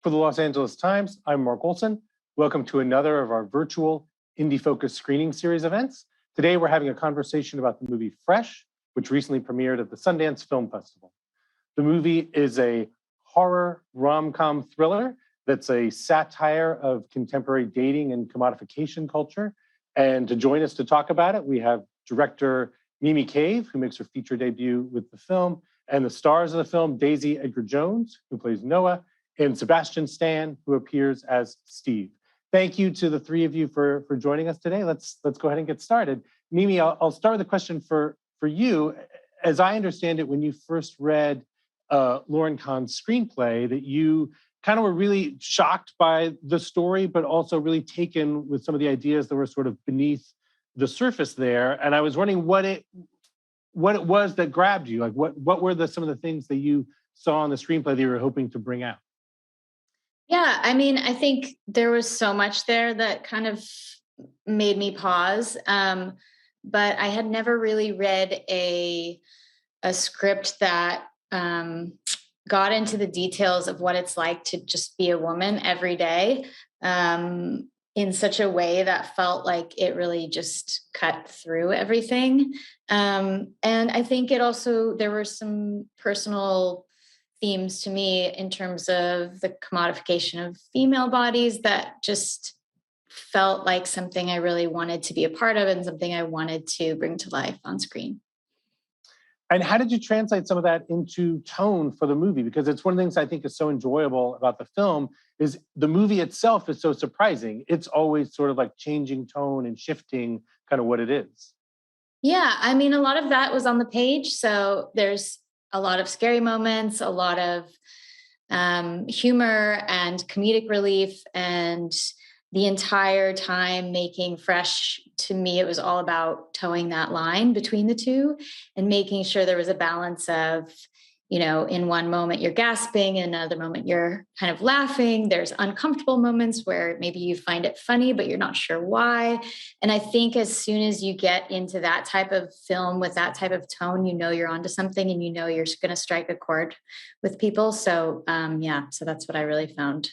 For the Los Angeles Times, I'm Mark Olsen. Welcome to another of our virtual indie-focused screening series events. Today, we're having a conversation about the movie Fresh, which recently premiered at the Sundance Film Festival. The movie is a horror rom-com thriller that's a satire of contemporary dating and commodification culture. And to join us to talk about it, we have director Mimi Cave, who makes her feature debut with the film, and the stars of the film, Daisy Edgar-Jones, who plays Noah, and Sebastian Stan, who appears as Steve. Thank you to the three of you for joining us today. Let's go ahead and get started. Mimi, I'll start with a question for you. As I understand it, when you first read Lauren Kahn's screenplay, that you kind of were really shocked by the story, but also really taken with some of the ideas that were sort of beneath the surface there. And I was wondering what it was that grabbed you. Like what were some of the things that you saw in the screenplay that you were hoping to bring out? Yeah, I mean, I think there was so much there that kind of made me pause. But I had never really read a script that got into the details of what it's like to just be a woman every day in such a way that felt like it really just cut through everything. And I think there were some personal themes to me in terms of the commodification of female bodies that just felt like something I really wanted to be a part of and something I wanted to bring to life on screen. And how did you translate some of that into tone for the movie? Because it's one of the things I think is so enjoyable about the film is the movie itself is so surprising. It's always sort of like changing tone and shifting kind of what it is. Yeah, I mean, a lot of that was on the page. So there's a lot of scary moments, a lot of humor and comedic relief, and the entire time making Fresh, to me, it was all about towing that line between the two and making sure there was a balance of, in one moment you're gasping, in another moment you're kind of laughing. There's uncomfortable moments where maybe you find it funny, but you're not sure why. And I think as soon as you get into that type of film with that type of tone, you're onto something and you're going to strike a chord with people. So so that's what I really found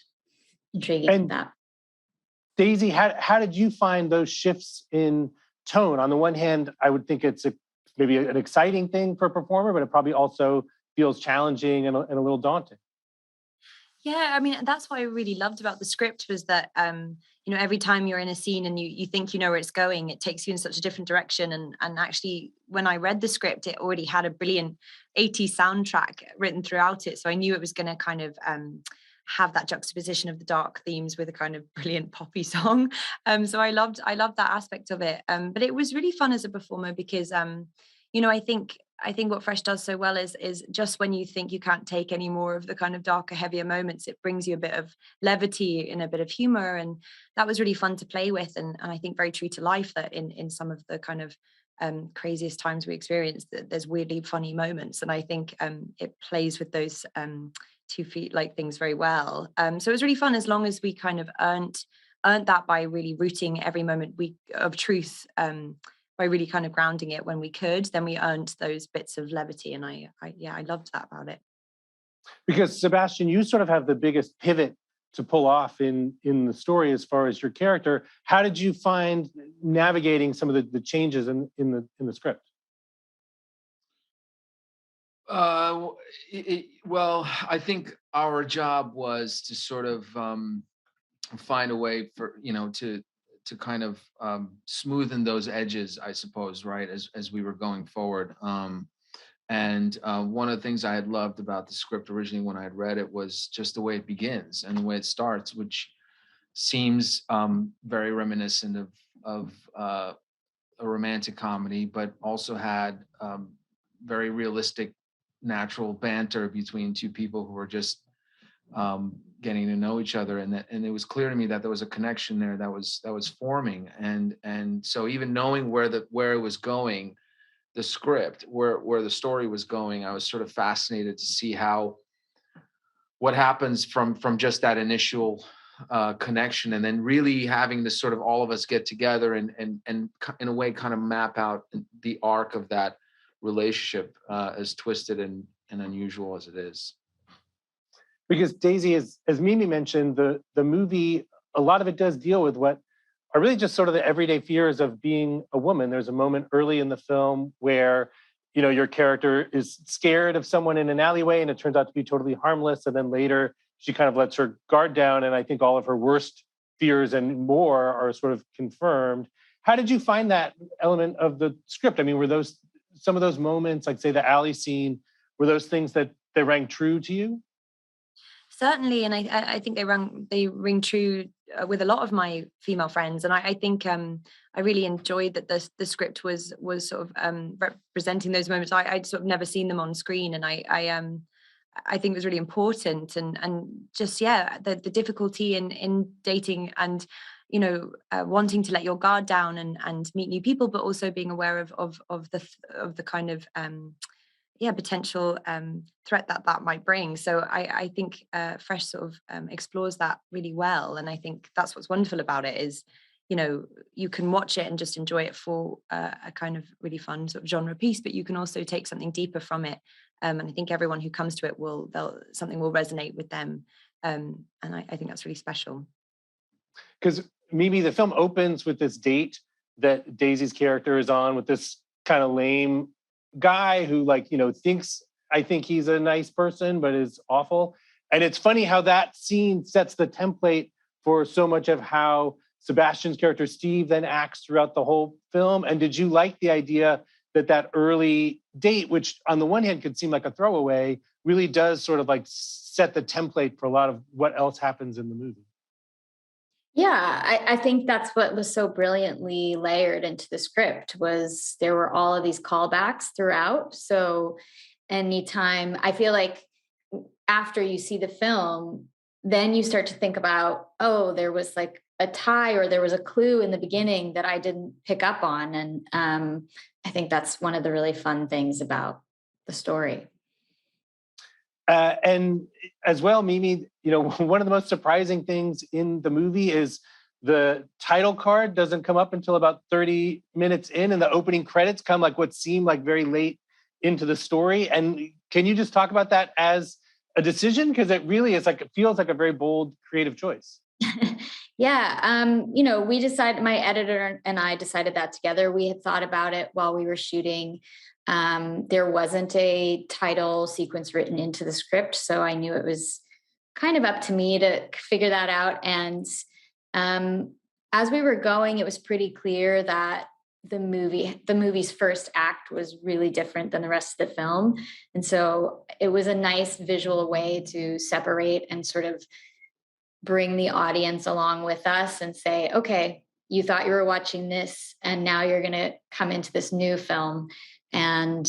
intriguing with that. Daisy, how did you find those shifts in tone? On the one hand, I would think it's maybe an exciting thing for a performer, but it probably also feels challenging and a little daunting. Yeah, I mean, that's what I really loved about the script was that, every time you're in a scene and you think you know where it's going, it takes you in such a different direction. And actually, when I read the script, it already had a brilliant 80s soundtrack written throughout it. So I knew it was going to kind of have that juxtaposition of the dark themes with a kind of brilliant poppy song. So I loved that aspect of it. But it was really fun as a performer because, I think what Fresh does so well is just when you think you can't take any more of the kind of darker, heavier moments, it brings you a bit of levity and a bit of humor. And that was really fun to play with. And I think very true to life that in some of the kind of craziest times we experience, that there's weirdly funny moments. And I think it plays with those 2 feet like things very well. So it was really fun as long as we kind of earned that by really rooting every moment of truth, by really kind of grounding it when we could, then we earned those bits of levity. And I loved that about it. Because Sebastian, you sort of have the biggest pivot to pull off in the story as far as your character. How did you find navigating some of the changes in the script? Well, I think our job was to sort of find a way for to kind of smoothen those edges, I suppose, right, as we were going forward. And one of the things I had loved about the script originally when I had read it was just the way it begins and the way it starts, which seems very reminiscent of a romantic comedy, but also had very realistic, natural banter between two people who were just getting to know each other, and it was clear to me that there was a connection there that was forming, and so even knowing where it was going, the script, where the story was going, I was sort of fascinated to see what happens from just that initial connection, and then really having this sort of all of us get together and in a way kind of map out the arc of that relationship, as twisted and unusual as it is. Because Daisy, as Mimi mentioned, the movie, a lot of it does deal with what are really just sort of the everyday fears of being a woman. There's a moment early in the film where, your character is scared of someone in an alleyway and it turns out to be totally harmless. And then later she kind of lets her guard down. And I think all of her worst fears and more are sort of confirmed. How did you find that element of the script? I mean, were those some of those moments, like say the alley scene, were those things that rang true to you? Certainly, and I think they ring true with a lot of my female friends, and I think I really enjoyed that the script was sort of representing those moments. I'd sort of never seen them on screen, and I think it was really important, and just the difficulty in dating and wanting to let your guard down and meet new people, but also being aware of the kind of potential threat that might bring. So I think Fresh sort of explores that really well, and I think that's what's wonderful about it is you can watch it and just enjoy it for a kind of really fun sort of genre piece, but you can also take something deeper from it, and I think everyone who comes to it something will resonate with them, and I think that's really special. Because Mimi, the film opens with this date that Daisy's character is on with this kind of lame guy who thinks, I think he's a nice person, but is awful. And it's funny how that scene sets the template for so much of how Sebastian's character, Steve, then acts throughout the whole film. And did you like the idea that early date, which on the one hand could seem like a throwaway, really does sort of like set the template for a lot of what else happens in the movie? Yeah, I think that's what was so brilliantly layered into the script was there were all of these callbacks throughout. So anytime I feel like after you see the film, then you start to think about, oh, there was like a tie or there was a clue in the beginning that I didn't pick up on. And I think that's one of the really fun things about the story. And as well, Mimi, one of the most surprising things in the movie is the title card doesn't come up until about 30 minutes in, and the opening credits come like what seemed like very late into the story. And can you just talk about that as a decision? Because it really is it feels like a very bold, creative choice. We decided, my editor and I decided that together. We had thought about it while we were shooting. There wasn't a title sequence written into the script, so I knew it was kind of up to me to figure that out. And as we were going, it was pretty clear that the movie's first act was really different than the rest of the film. And so it was a nice visual way to separate and sort of bring the audience along with us and say, okay, you thought you were watching this, and now you're going to come into this new film. And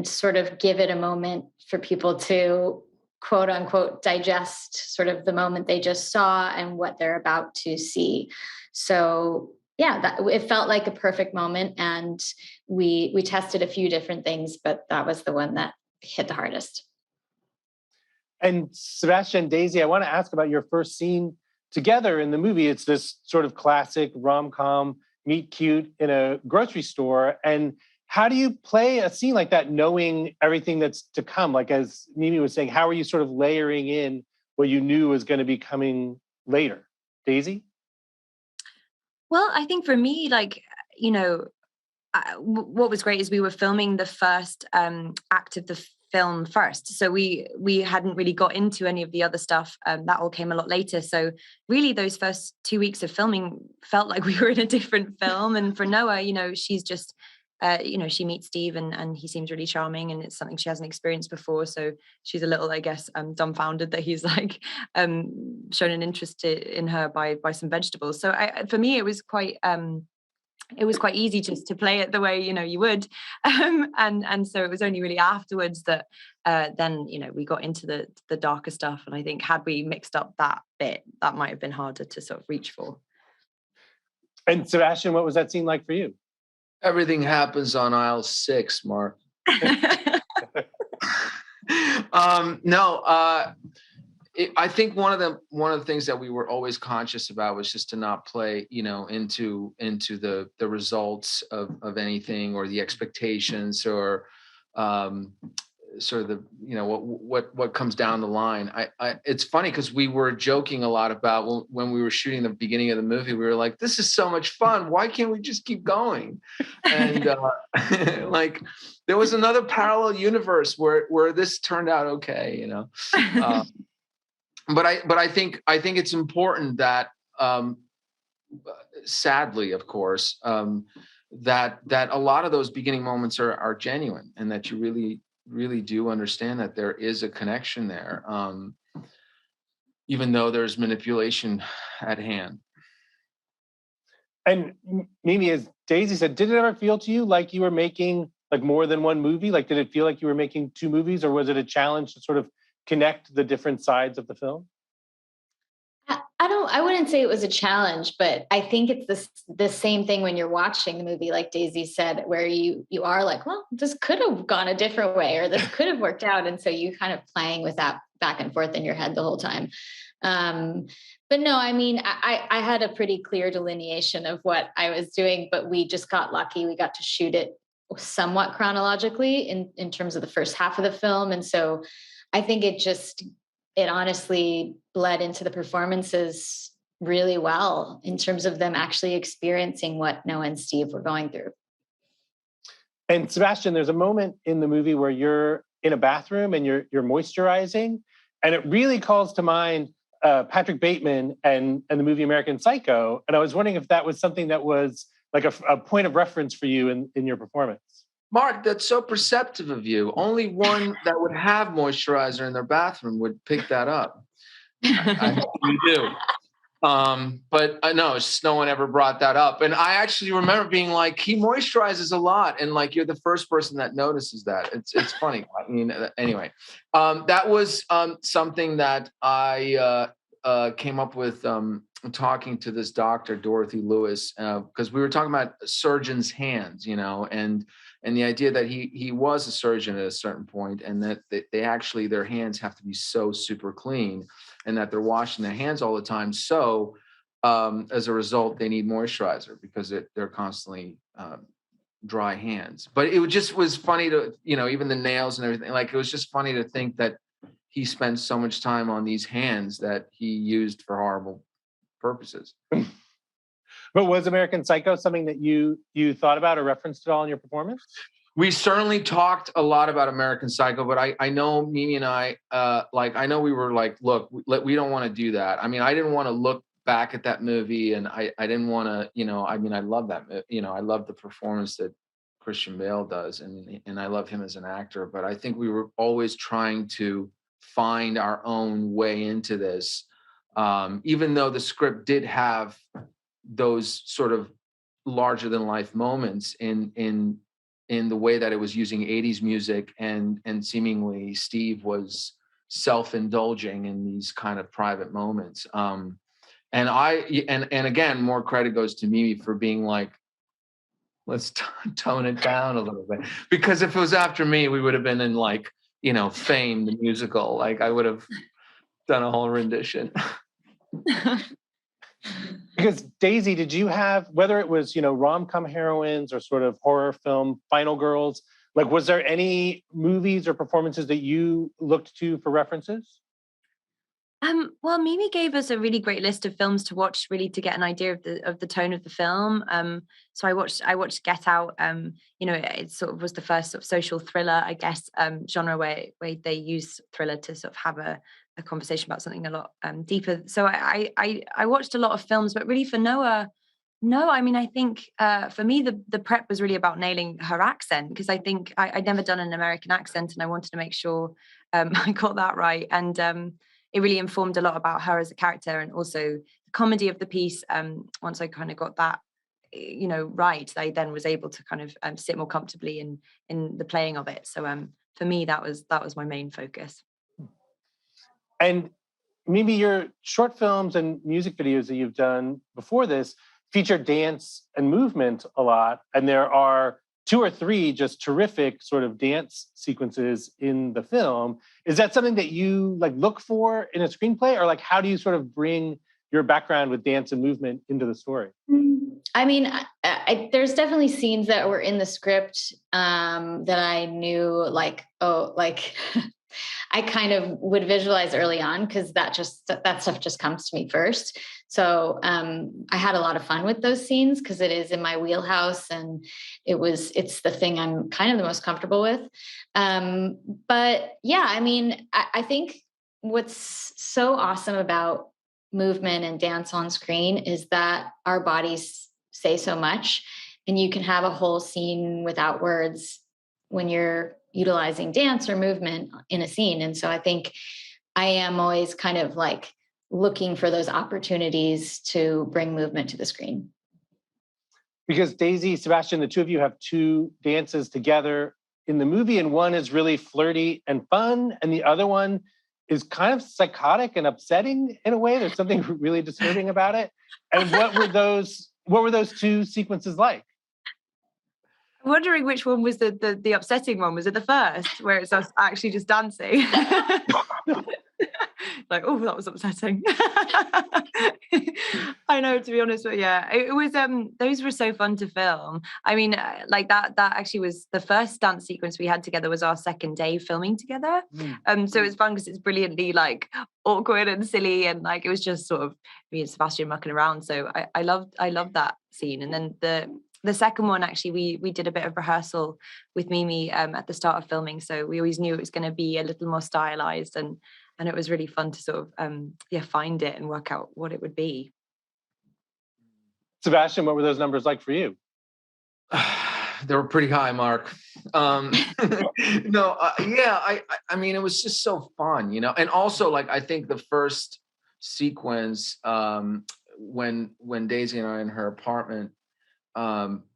sort of give it a moment for people to quote unquote digest sort of the moment they just saw and what they're about to see. So it felt like a perfect moment, and we tested a few different things, but that was the one that hit the hardest. And Sebastian, Daisy, I want to ask about your first scene together in the movie. It's this sort of classic rom-com meet cute in a grocery store. And how do you play a scene like that, knowing everything that's to come? Like, as Mimi was saying, how are you sort of layering in what you knew was going to be coming later? Daisy? Well, I think for me, what was great is we were filming the first act of the film first. So we hadn't really got into any of the other stuff. That all came a lot later. So really those first 2 weeks of filming felt like we were in a different film. And for Noah, she's just... she meets Steve and he seems really charming, and it's something she hasn't experienced before. So she's a little, I guess, dumbfounded that he's shown an interest in her by some vegetables. So for me, it was quite easy just to play it the way, you would. And so it was only really afterwards that then, we got into the darker stuff. And I think had we mixed up that bit, that might have been harder to sort of reach for. And Sebastian, what was that scene like for you? Everything happens on aisle 6, Mark. I think one of the things that we were always conscious about was just to not play, into the results of anything or the expectations or sort of the, what comes down the line. It's funny because we were joking a lot about when we were shooting the beginning of the movie, we were like, this is so much fun. Why can't we just keep going? And like there was another parallel universe where this turned out okay, But I think it's important that, sadly, of course, that a lot of those beginning moments are genuine, and that you really do understand that there is a connection there, even though there's manipulation at hand. And Mimi, as Daisy said, did it ever feel to you like you were making like more than one movie? Like, did it feel like you were making two movies, or was it a challenge to sort of connect the different sides of the film? I wouldn't say it was a challenge, but I think it's the same thing when you're watching the movie, like Daisy said, where you are like, well, this could have gone a different way, or this could have worked out. And so you kind of playing with that back and forth in your head the whole time. But no, I mean, I had a pretty clear delineation of what I was doing, but we just got lucky. We got to shoot it somewhat chronologically in terms of the first half of the film. And so I think it honestly bled into the performances really well in terms of them actually experiencing what Noah and Steve were going through. And Sebastian, there's a moment in the movie where you're in a bathroom and you're moisturizing, and it really calls to mind Patrick Bateman and the movie American Psycho. And I was wondering if that was something that was like a point of reference for you in your performance. Mark, that's so perceptive of you. Only one that would have moisturizer in their bathroom would pick that up. I hope you do. But no, it's just no one ever brought that up. And I actually remember being like, he moisturizes a lot. And like, you're the first person that notices that. It's funny. I mean, anyway, that was something that I came up with talking to this doctor, Dorothy Lewis, because we were talking about surgeons' hands, and the idea that he was a surgeon at a certain point, and that they actually, their hands have to be so super clean, and that they're washing their hands all the time. So as a result, they need moisturizer because they're constantly dry hands. But it just was funny to, even the nails and everything, like it was just funny to think that he spent so much time on these hands that he used for horrible purposes. But was American Psycho something that you thought about or referenced at all in your performance? We certainly talked a lot about American Psycho, but I know Mimi and I know we were like, look, we don't want to do that. I mean, I didn't want to look back at that movie, and I didn't want to, I mean, I love that, I love the performance that Christian Bale does, and I love him as an actor, but I think we were always trying to find our own way into this, even though the script did have those sort of larger than life moments in the way that it was using 80s music, and seemingly Steve was self-indulging in these kind of private moments. And again, more credit goes to Mimi for being like, let's tone it down a little bit, because if it was after me, we would have been in like, Fame, the musical. Like I would have done a whole rendition. Because Daisy, did you have, whether it was, rom-com heroines or sort of horror film final girls, like was there any movies or performances that you looked to for references? Well, Mimi gave us a really great list of films to watch, really to get an idea of the tone of the film. So I watched Get Out. It sort of was the first sort of social thriller, I guess, genre where they use thriller to sort of have a conversation about something a lot deeper. So I watched a lot of films, but really for Noah, no, I mean, I think for me, the prep was really about nailing her accent, because I think I'd never done an American accent, and I wanted to make sure I got that right. And it really informed a lot about her as a character, and also the comedy of the piece. Once I kind of got that, right, I then was able to kind of sit more comfortably in the playing of it. So for me, that was my main focus. And maybe your short films and music videos that you've done before this feature dance and movement a lot. And there are 2 or 3 just terrific sort of dance sequences in the film. Is that something that you like look for in a screenplay, or like how do you sort of bring your background with dance and movement into the story? I mean, there's definitely scenes that were in the script that I knew, like, oh, like I kind of would visualize early on because that stuff just comes to me first. So I had a lot of fun with those scenes because it is in my wheelhouse, and it's the thing I'm kind of the most comfortable with. But yeah, I mean, I think what's so awesome about movement and dance on screen is that our bodies say so much, and you can have a whole scene without words when you're utilizing dance or movement in a scene. And so I think I am always kind of like looking for those opportunities to bring movement to the screen. Because Daisy, Sebastian, the two of you have two dances together in the movie, and one is really flirty and fun, and the other one is kind of psychotic and upsetting in a way. There's something really disturbing about it. And what were those two sequences like? I'm wondering which one was the upsetting one. Was it the first where it's us actually just dancing? Like, oh, that was upsetting. I know, to be honest, but yeah, it was. Those were so fun to film. I mean, like that actually was the first dance sequence we had together. Was our second day filming together. So it's fun because it's brilliantly like awkward and silly, and like it was just sort of me and Sebastian mucking around. So I loved that scene. And then the second one, actually, we did a bit of rehearsal with Mimi at the start of filming. So we always knew it was going to be a little more stylized, and it was really fun to sort of find it and work out what it would be. Sebastian, what were those numbers like for you? They were pretty high, Mark. No, yeah, I mean, it was just so fun, you know. And also, like, I think the first sequence when Daisy and I in her apartment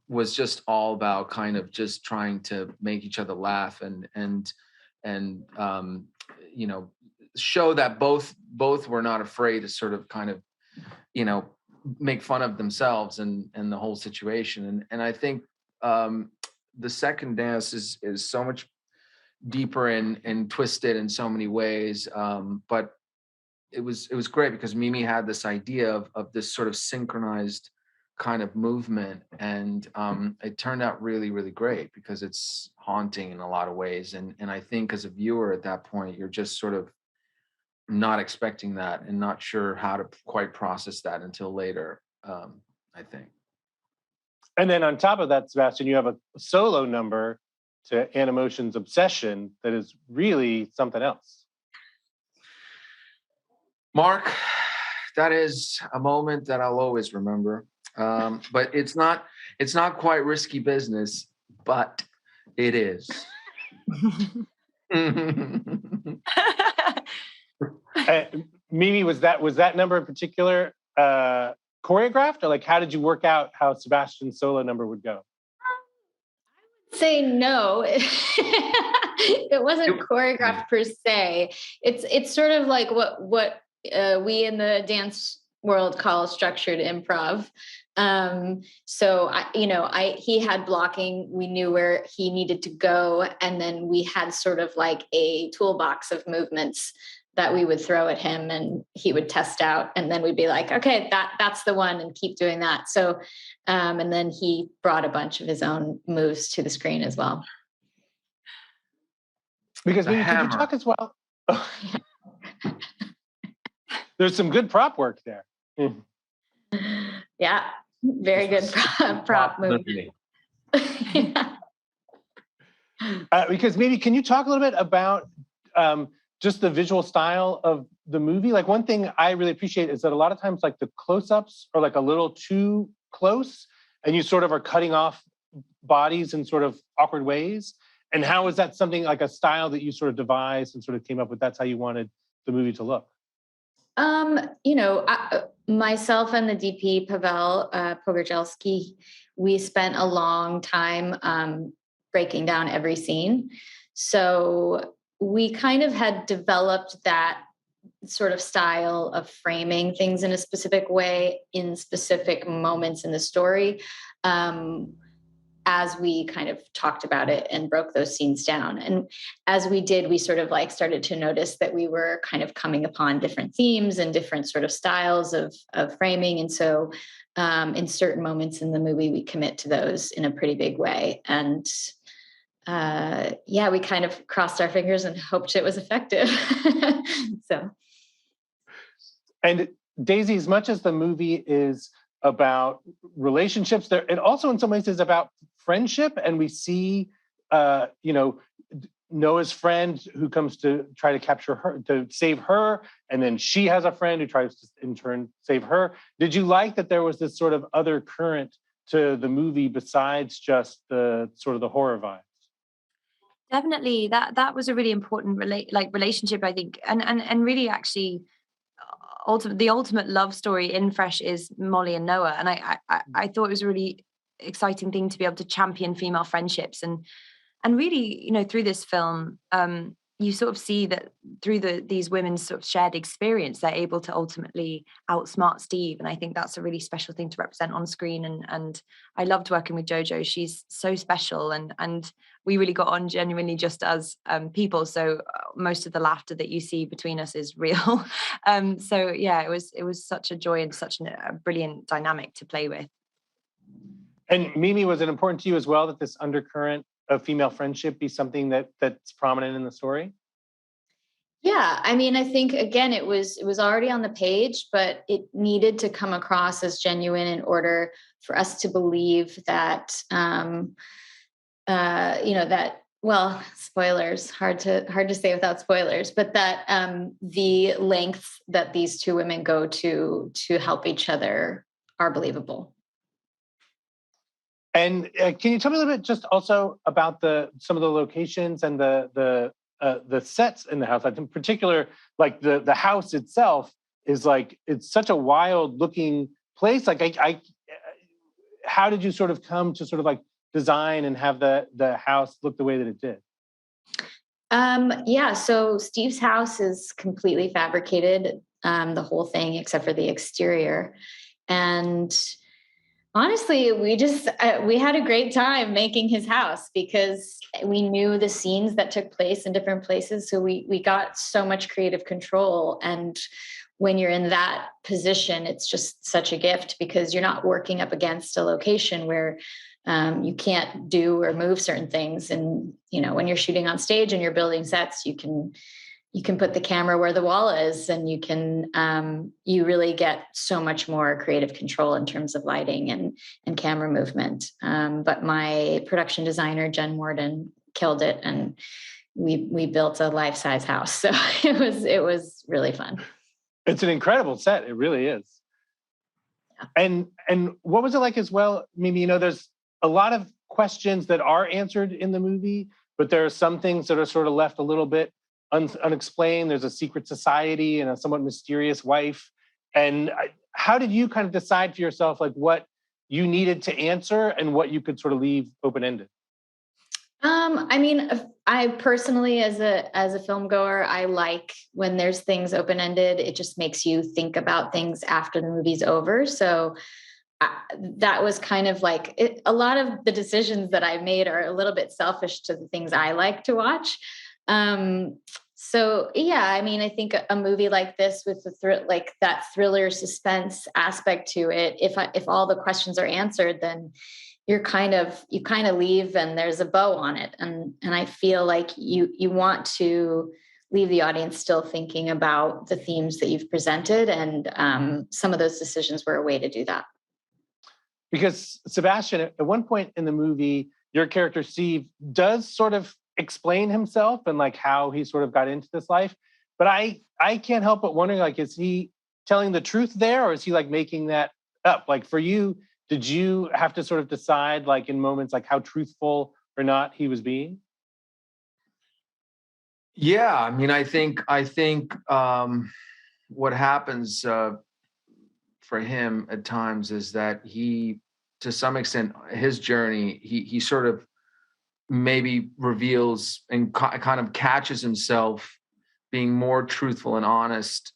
was just all about kind of just trying to make each other laugh and you know, show that both were not afraid to sort of kind of, you know, make fun of themselves and the whole situation. And I think the second dance is so much deeper and twisted in so many ways. But it was great because Mimi had this idea of this sort of synchronized kind of movement, and it turned out really, really great because it's haunting in a lot of ways. And I think as a viewer at that point, you're just sort of not expecting that and not sure how to quite process that until later, I think. And then on top of that, Sebastian, you have a solo number to Animotion's Obsession that is really something else. Mark, that is a moment that I'll always remember. But it's not quite risky business, but it is. Mimi, was that number in particular choreographed, or like how did you work out how Sebastian's solo number would go? Say no. It wasn't choreographed per se. It's sort of like what we in the dance world call structured improv. So he had blocking. We knew where he needed to go, and then we had sort of like a toolbox of movements that we would throw at him, and he would test out, and then we'd be like, okay, that's the one, and keep doing that. So, and then he brought a bunch of his own moves to the screen as well. Because maybe could you talk as well? There's some good prop work there. Yeah, very good prop movie. Yeah. Because maybe can you talk a little bit about just the visual style of the movie? Like one thing I really appreciate is that a lot of times like the close-ups are like a little too close and you sort of are cutting off bodies in sort of awkward ways. And how is that something like a style that you sort of devised and sort of came up with? That's how you wanted the movie to look. Myself and the DP Pavel Pogorzelski, we spent a long time breaking down every scene. So we kind of had developed that sort of style of framing things in a specific way in specific moments in the story. as we kind of talked about it and broke those scenes down. And as we did, we sort of like started to notice that we were kind of coming upon different themes and different sort of styles of framing. And so in certain moments in the movie, we commit to those in a pretty big way. And we kind of crossed our fingers and hoped it was effective. So. And Daisy, as much as the movie is about relationships, there it also in some ways is about friendship. And we see, Noah's friend who comes to try to capture her, to save her. And then she has a friend who tries to, in turn, save her. Did you like that there was this sort of other current to the movie besides just the sort of the horror vibes? Definitely, that was a really important relationship, I think, and really actually, the ultimate love story in Fresh is Molly and Noah, and I thought it was a really exciting thing to be able to champion female friendships, and really, through this film, you sort of see that through these women's sort of shared experience, they're able to ultimately outsmart Steve. And I think that's a really special thing to represent on screen. And I loved working with JoJo. She's so special. And we really got on genuinely just as people. So most of the laughter that you see between us is real. It was such a joy and such a brilliant dynamic to play with. And Mimi, was it important to you as well that this undercurrent of female friendship be something that's prominent in the story? Yeah, I mean, I think again, it was already on the page, but it needed to come across as genuine in order for us to believe that, spoilers, hard to say without spoilers, but that the lengths that these two women go to help each other are believable. And can you tell me a little bit just also about some of the locations and the sets in the house? Like in particular, like the house itself is like, it's such a wild looking place. Like how did you sort of come to sort of like design and have the house look the way that it did? So Steve's house is completely fabricated, the whole thing except for the exterior. And honestly, we had a great time making his house because we knew the scenes that took place in different places. So we got so much creative control. And when you're in that position, it's just such a gift because you're not working up against a location where you can't do or move certain things. And, when you're shooting on stage and you're building sets, you can put the camera where the wall is, and you really get so much more creative control in terms of lighting and camera movement. But my production designer, Jen Morden, killed it. And we built a life-size house. So it was really fun. It's an incredible set. It really is. Yeah. And what was it like as well? Mimi, there's a lot of questions that are answered in the movie, but there are some things that are sort of left a little bit unexplained. There's a secret society and a somewhat mysterious wife. And how did you kind of decide for yourself, like what you needed to answer and what you could sort of leave open-ended? I mean, I personally, as a film goer, I like when there's things open-ended. It just makes you think about things after the movie's over. So that was kind of like a lot of the decisions that I made are a little bit selfish to the things I like to watch. I mean, I think a movie like this with like that thriller suspense aspect to it, if all the questions are answered, then you kind of leave and there's a bow on it. And I feel like you want to leave the audience still thinking about the themes that you've presented. And some of those decisions were a way to do that. Because Sebastian, at one point in the movie, your character Steve does sort of explain himself and like how he sort of got into this life. But I can't help but wondering, like, is he telling the truth there, or is he like making that up? Like for you, did you have to sort of decide, like in moments, like how truthful or not he was being? Yeah, I mean, I think what happens for him at times is that he, to some extent, his journey, he sort of maybe reveals and kind of catches himself being more truthful and honest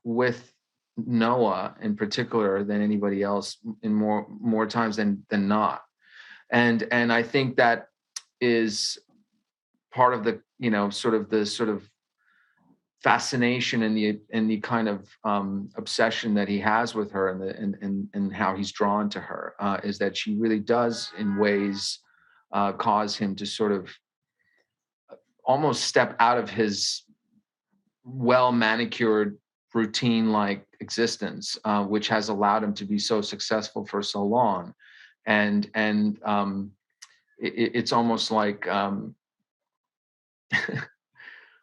with Noah in particular than anybody else in more times than not. And I think that is part of the, sort of fascination and the kind of obsession that he has with her, and how he's drawn to her, is that she really does in ways cause him to sort of almost step out of his well manicured routine like existence, which has allowed him to be so successful for so long. And it's almost like,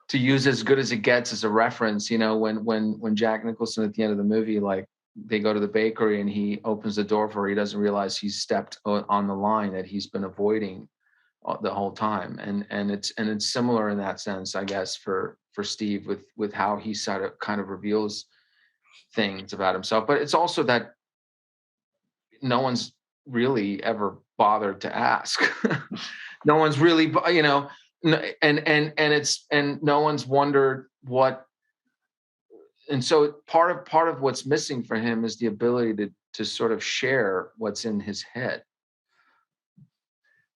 to use As Good as It Gets as a reference, when Jack Nicholson at the end of the movie, like, they go to the bakery and he opens the door for her, he doesn't realize he's stepped on the line that he's been avoiding the whole time. And it's similar in that sense, I guess, for Steve, with how he kind of reveals things about himself. But it's also that no one's really ever bothered to ask. No one's really, and no one's wondered what. And so part of what's missing for him is the ability to sort of share what's in his head.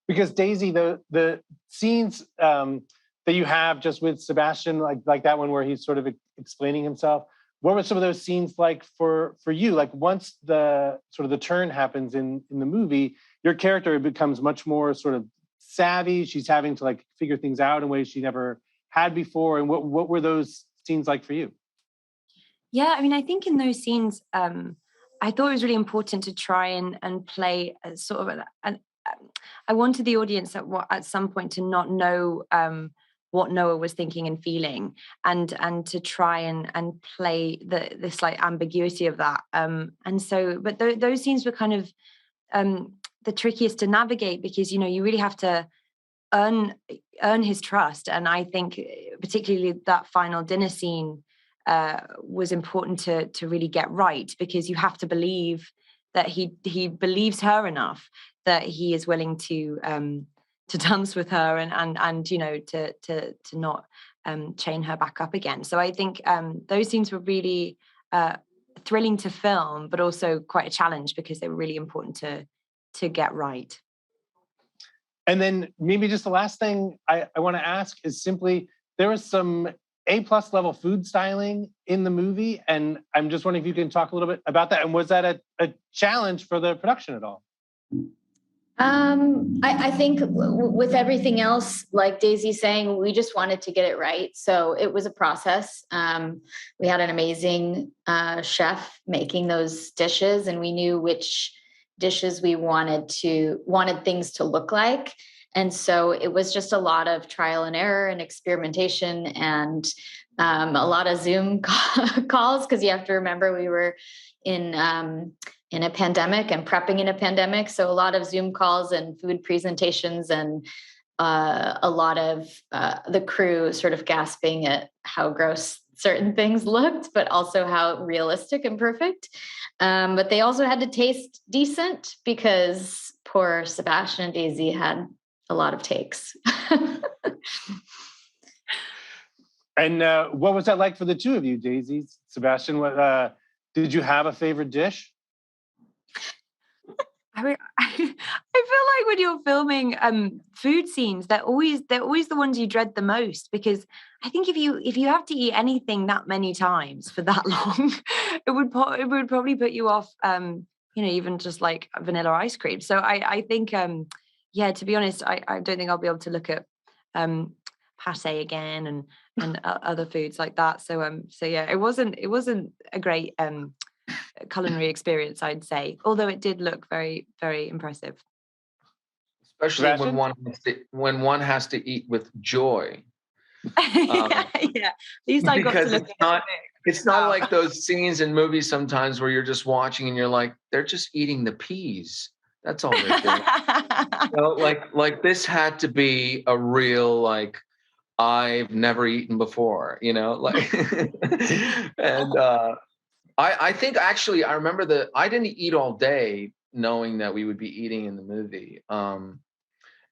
Because Daisy, the scenes that you have just with Sebastian, like that one where he's sort of explaining himself, what were some of those scenes like for you? Like, once the sort of the turn happens in the movie, your character becomes much more sort of savvy. She's having to like figure things out in ways she never had before. And what were those scenes like for you? Yeah, I mean, I think in those scenes, I thought it was really important to try and play a sort of I wanted the audience at some point to not know what Noah was thinking and feeling, and to try and play this like ambiguity of that. And so, but those scenes were kind of the trickiest to navigate, because you really have to earn his trust. And I think particularly that final dinner scene was important to really get right, because you have to believe that he believes her enough that he is willing to dance with her and to not chain her back up again. So I think those scenes were really thrilling to film, but also quite a challenge, because they were really important to get right. And then maybe just the last thing I want to ask is simply, there was some A+ level food styling in the movie, and I'm just wondering if you can talk a little bit about that. And was that a challenge for the production at all? I think with everything else, like Daisy's saying, we just wanted to get it right. So it was a process. We had an amazing chef making those dishes, and we knew which dishes we wanted things to look like. And so it was just a lot of trial and error and experimentation, and a lot of Zoom calls, because you have to remember we were in a pandemic and prepping in a pandemic. So a lot of Zoom calls and food presentations, and a lot of the crew sort of gasping at how gross certain things looked, but also how realistic and perfect. But they also had to taste decent, because poor Sebastian and Daisy had a lot of takes. And what was that like for the two of you, Daisy, Sebastian? What did you have a favorite dish? I mean, I feel like when you're filming food scenes, they're always the ones you dread the most, because I think if you have to eat anything that many times for that long, it would probably put you off. Even just like vanilla ice cream. So I think to be honest, I don't think I'll be able to look at pate again and other foods like that. So yeah, it wasn't a great culinary experience, I'd say, although it did look very, very impressive. Especially when one has to eat with joy. Yeah. At least I got to look it's not like those scenes in movies sometimes where you're just watching and you're like, they're just eating the peas. That's all they're doing. Like this had to be a real, like, I've never eaten before, like, and I think actually I remember I didn't eat all day knowing that we would be eating in the movie. And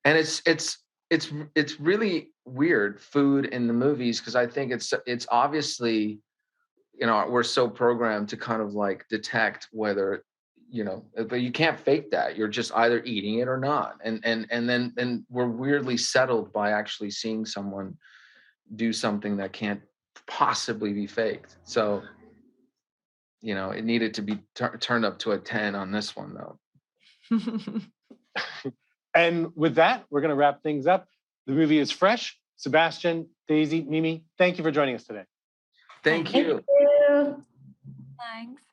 it's really weird, food in the movies, because I think it's obviously, we're so programmed to kind of like detect whether you know, but you can't fake that. You're just either eating it or not. And then we're weirdly settled by actually seeing someone do something that can't possibly be faked. So, you know, it needed to be turned up to a 10 on this one, though. And with that, we're going to wrap things up. The movie is Fresh. Sebastian, Daisy, Mimi, thank you for joining us today. Thank you. Thank you. Thanks.